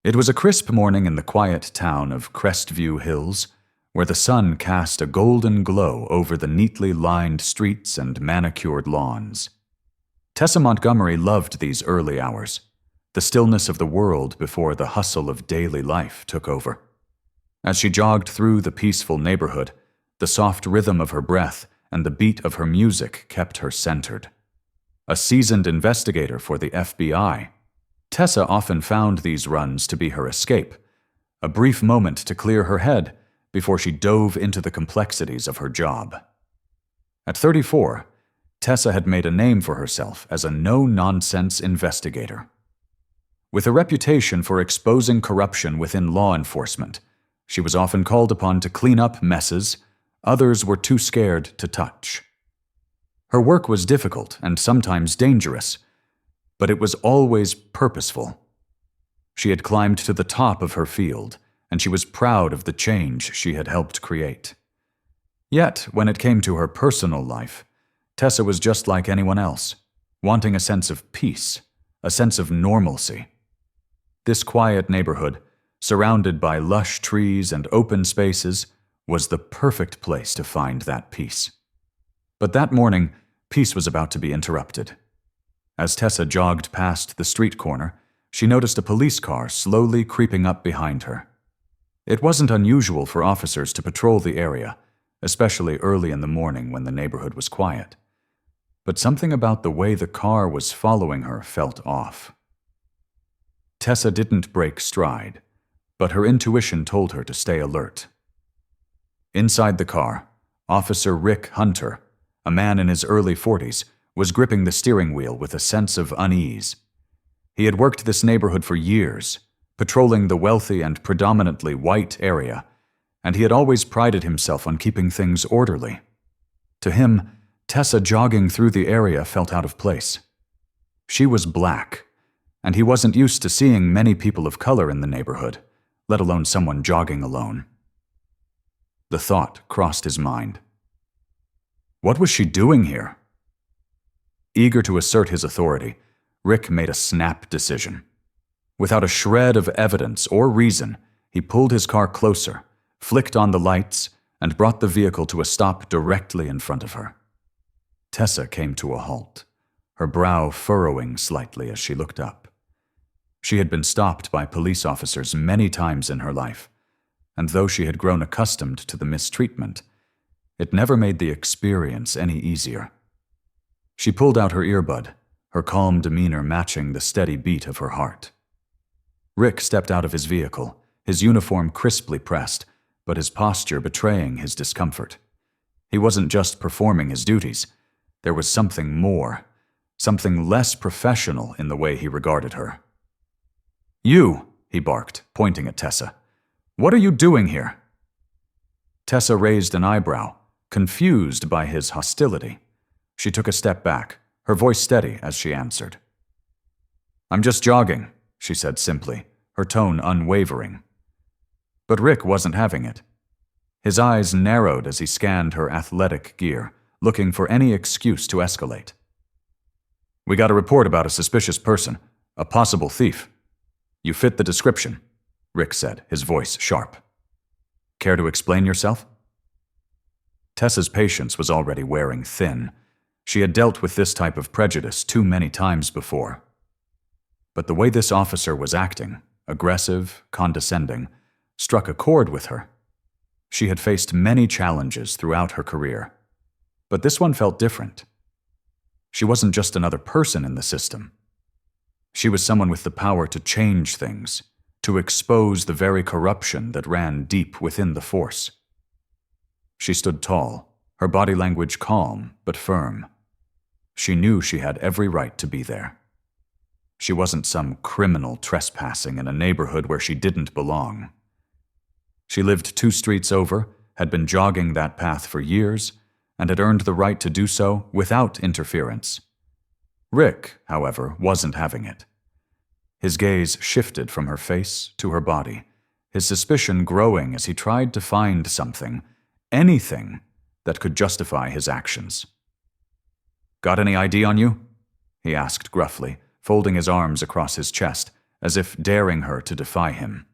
It was a crisp morning in the quiet town of Crestview Hills, where the sun cast a golden glow over the neatly lined streets and manicured lawns. Tessa Montgomery loved these early hours, the stillness of the world before the hustle of daily life took over. As she jogged through the peaceful neighborhood, the soft rhythm of her breath and the beat of her music kept her centered. A seasoned investigator for the FBI, Tessa often found these runs to be her escape, a brief moment to clear her head before she dove into the complexities of her job. At 34, Tessa had made a name for herself as a no-nonsense investigator. With a reputation for exposing corruption within law enforcement, she was often called upon to clean up messes others were too scared to touch. Her work was difficult and sometimes dangerous, but it was always purposeful. She had climbed to the top of her field, and she was proud of the change she had helped create. Yet, when it came to her personal life, Tessa was just like anyone else, wanting a sense of peace, a sense of normalcy. This quiet neighborhood, surrounded by lush trees and open spaces, was the perfect place to find that peace. But that morning, peace was about to be interrupted. As Tessa jogged past the street corner, she noticed a police car slowly creeping up behind her. It wasn't unusual for officers to patrol the area, especially early in the morning when the neighborhood was quiet. But something about the way the car was following her felt off. Tessa didn't break stride, but her intuition told her to stay alert. Inside the car, Officer Rick Hunter, a man in his early 40s, was gripping the steering wheel with a sense of unease. He had worked this neighborhood for years, patrolling the wealthy and predominantly white area, and he had always prided himself on keeping things orderly. To him, Tessa jogging through the area felt out of place. She was black, and he wasn't used to seeing many people of color in the neighborhood, let alone someone jogging alone. The thought crossed his mind. What was she doing here? Eager to assert his authority, Rick made a snap decision. Without a shred of evidence or reason, he pulled his car closer, flicked on the lights, and brought the vehicle to a stop directly in front of her. Tessa came to a halt, her brow furrowing slightly as she looked up. She had been stopped by police officers many times in her life, and though she had grown accustomed to the mistreatment, it never made the experience any easier. She pulled out her earbud, her calm demeanor matching the steady beat of her heart. Rick stepped out of his vehicle, his uniform crisply pressed, but his posture betraying his discomfort. He wasn't just performing his duties. There was something more, something less professional in the way he regarded her. "You," he barked, pointing at Tessa. "What are you doing here?" Tessa raised an eyebrow, confused by his hostility. She took a step back, her voice steady as she answered. "I'm just jogging," she said simply, her tone unwavering. But Rick wasn't having it. His eyes narrowed as he scanned her athletic gear, looking for any excuse to escalate. "We got a report about a suspicious person, a possible thief. You fit the description," Rick said, his voice sharp. "Care to explain yourself?" Tessa's patience was already wearing thin. She had dealt with this type of prejudice too many times before. But the way this officer was acting, aggressive, condescending, struck a chord with her. She had faced many challenges throughout her career, but this one felt different. She wasn't just another person in the system. She was someone with the power to change things, to expose the very corruption that ran deep within the force. She stood tall, her body language calm but firm. She knew she had every right to be there. She wasn't some criminal trespassing in a neighborhood where she didn't belong. She lived 2 streets over, had been jogging that path for years, and had earned the right to do so without interference. Rick, however, wasn't having it. His gaze shifted from her face to her body, his suspicion growing as he tried to find something, anything, that could justify his actions. "Got any ID on you?" he asked gruffly, folding his arms across his chest as if daring her to defy him.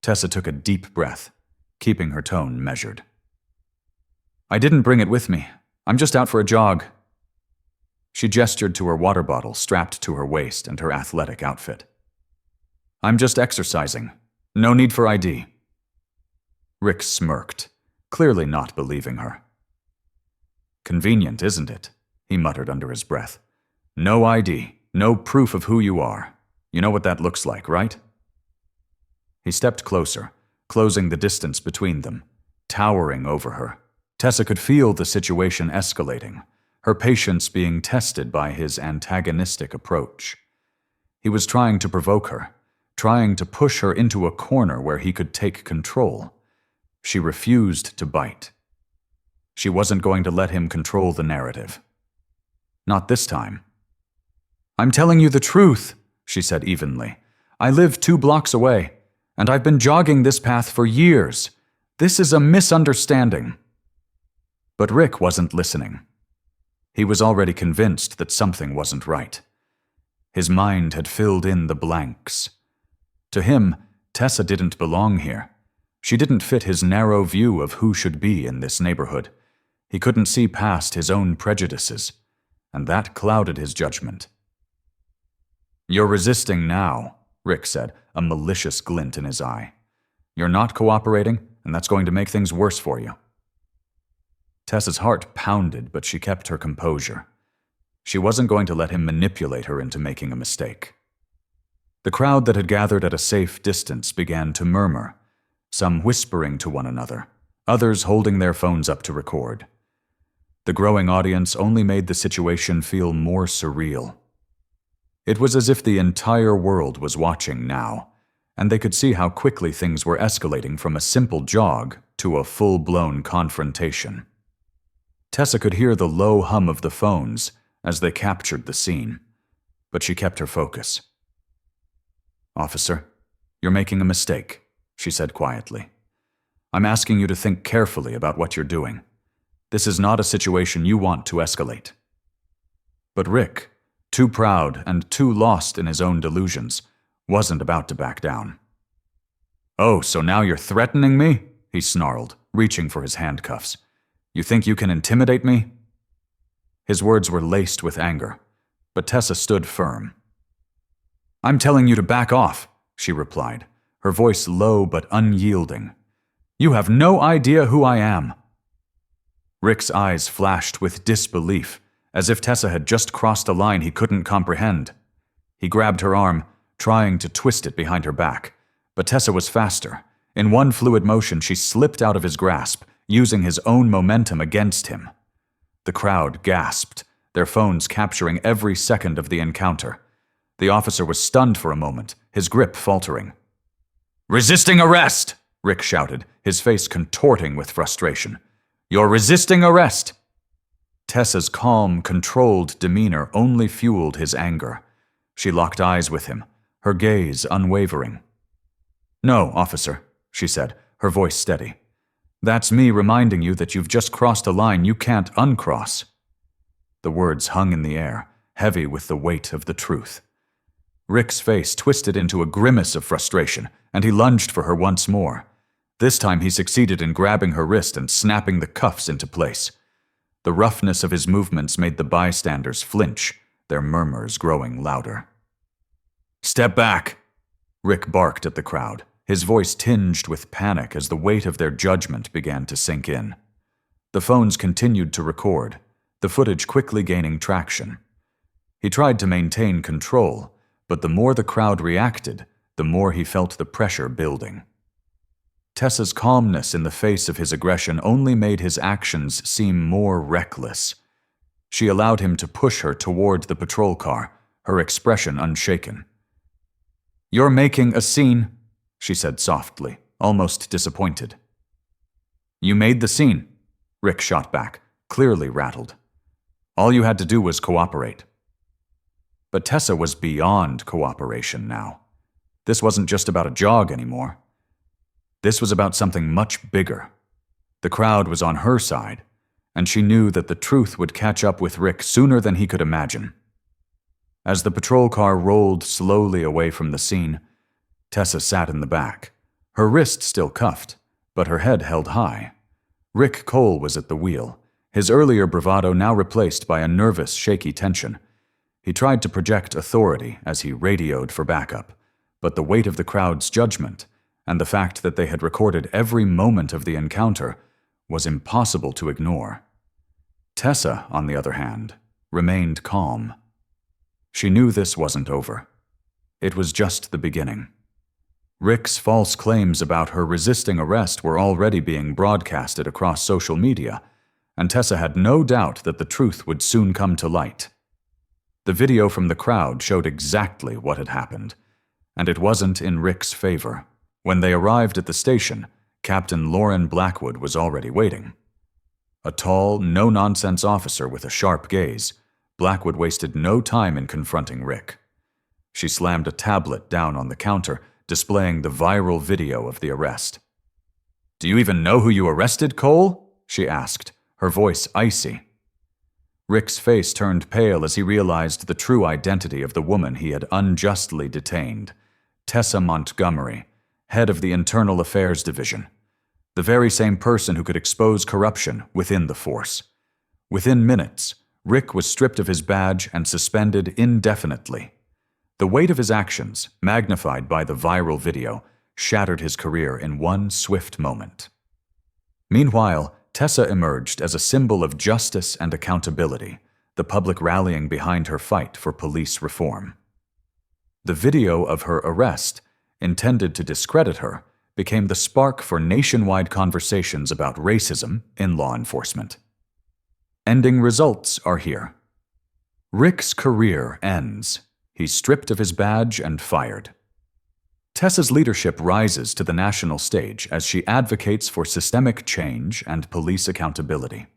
Tessa took a deep breath, keeping her tone measured. "I didn't bring it with me. I'm just out for a jog." She gestured to her water bottle strapped to her waist and her athletic outfit. "I'm just exercising. No need for ID." Rick smirked, clearly not believing her. "Convenient, isn't it?" he muttered under his breath. "No ID, no proof of who you are. You know what that looks like, right?" He stepped closer, closing the distance between them, towering over her. Tessa could feel the situation escalating, her patience being tested by his antagonistic approach. He was trying to provoke her, trying to push her into a corner where he could take control. She refused to bite. She wasn't going to let him control the narrative. Not this time. "I'm telling you the truth," she said evenly. "I live 2 blocks away, and I've been jogging this path for years. This is a misunderstanding." But Rick wasn't listening. He was already convinced that something wasn't right. His mind had filled in the blanks. To him, Tessa didn't belong here. She didn't fit his narrow view of who should be in this neighborhood. He couldn't see past his own prejudices, and that clouded his judgment. "You're resisting now," Rick said, a malicious glint in his eye. "You're not cooperating, and that's going to make things worse for you." Tessa's heart pounded, but she kept her composure. She wasn't going to let him manipulate her into making a mistake. The crowd that had gathered at a safe distance began to murmur, some whispering to one another, others holding their phones up to record. The growing audience only made the situation feel more surreal. It was as if the entire world was watching now, and they could see how quickly things were escalating from a simple jog to a full-blown confrontation. Tessa could hear the low hum of the phones as they captured the scene, but she kept her focus. "Officer, you're making a mistake," she said quietly. "I'm asking you to think carefully about what you're doing. This is not a situation you want to escalate." But Rick, too proud and too lost in his own delusions, wasn't about to back down. "Oh, so now you're threatening me?" he snarled, reaching for his handcuffs. "You think you can intimidate me?" His words were laced with anger, but Tessa stood firm. "I'm telling you to back off," she replied, her voice low but unyielding. "You have no idea who I am." Rick's eyes flashed with disbelief, as if Tessa had just crossed a line he couldn't comprehend. He grabbed her arm, trying to twist it behind her back, but Tessa was faster. In one fluid motion, she slipped out of his grasp, using his own momentum against him. The crowd gasped, their phones capturing every second of the encounter. The officer was stunned for a moment, his grip faltering. "Resisting arrest!" Rick shouted, his face contorting with frustration. "You're resisting arrest!" Tessa's calm, controlled demeanor only fueled his anger. She locked eyes with him, her gaze unwavering. "No, officer," she said, her voice steady. "That's me reminding you that you've just crossed a line you can't uncross." The words hung in the air, heavy with the weight of the truth. Rick's face twisted into a grimace of frustration, and he lunged for her once more. This time he succeeded in grabbing her wrist and snapping the cuffs into place. The roughness of his movements made the bystanders flinch, their murmurs growing louder. "Step back!" Rick barked at the crowd, his voice tinged with panic as the weight of their judgment began to sink in. The phones continued to record, the footage quickly gaining traction. He tried to maintain control, but the more the crowd reacted, the more he felt the pressure building. Tessa's calmness in the face of his aggression only made his actions seem more reckless. She allowed him to push her toward the patrol car, her expression unshaken. "You're making a scene," she said softly, almost disappointed. "You made the scene," Rick shot back, clearly rattled. "All you had to do was cooperate." But Tessa was beyond cooperation now. This wasn't just about a jog anymore. This was about something much bigger. The crowd was on her side, and she knew that the truth would catch up with Rick sooner than he could imagine. As the patrol car rolled slowly away from the scene, Tessa sat in the back, her wrist still cuffed, but her head held high. Rick Cole was at the wheel, his earlier bravado now replaced by a nervous, shaky tension. He tried to project authority as he radioed for backup, but the weight of the crowd's judgment, and the fact that they had recorded every moment of the encounter, was impossible to ignore. Tessa, on the other hand, remained calm. She knew this wasn't over. It was just the beginning. Rick's false claims about her resisting arrest were already being broadcasted across social media, and Tessa had no doubt that the truth would soon come to light. The video from the crowd showed exactly what had happened, and it wasn't in Rick's favor. When they arrived at the station, Captain Lauren Blackwood was already waiting. A tall, no-nonsense officer with a sharp gaze, Blackwood wasted no time in confronting Rick. She slammed a tablet down on the counter, displaying the viral video of the arrest. "Do you even know who you arrested, Cole?" she asked, her voice icy. Rick's face turned pale as he realized the true identity of the woman he had unjustly detained, Tessa Montgomery, head of the Internal Affairs Division, the very same person who could expose corruption within the force. Within minutes, Rick was stripped of his badge and suspended indefinitely. The weight of his actions, magnified by the viral video, shattered his career in one swift moment. Meanwhile, Tessa emerged as a symbol of justice and accountability, the public rallying behind her fight for police reform. The video of her arrest, intended to discredit her, became the spark for nationwide conversations about racism in law enforcement. Ending results are here. Rick's career ends. He's stripped of his badge and fired. Tessa's leadership rises to the national stage as she advocates for systemic change and police accountability.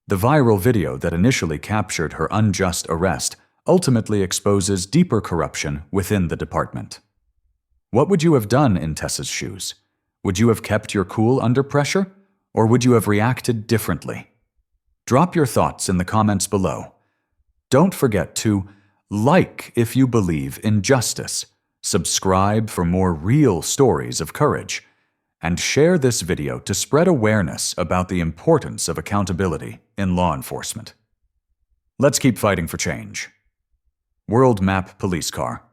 The viral video that initially captured her unjust arrest ultimately exposes deeper corruption within the department. What would you have done in Tessa's shoes? Would you have kept your cool under pressure, or would you have reacted differently? Drop your thoughts in the comments below. Don't forget to like if you believe in justice, subscribe for more real stories of courage, and share this video to spread awareness about the importance of accountability in law enforcement. Let's keep fighting for change. World Map Police Car.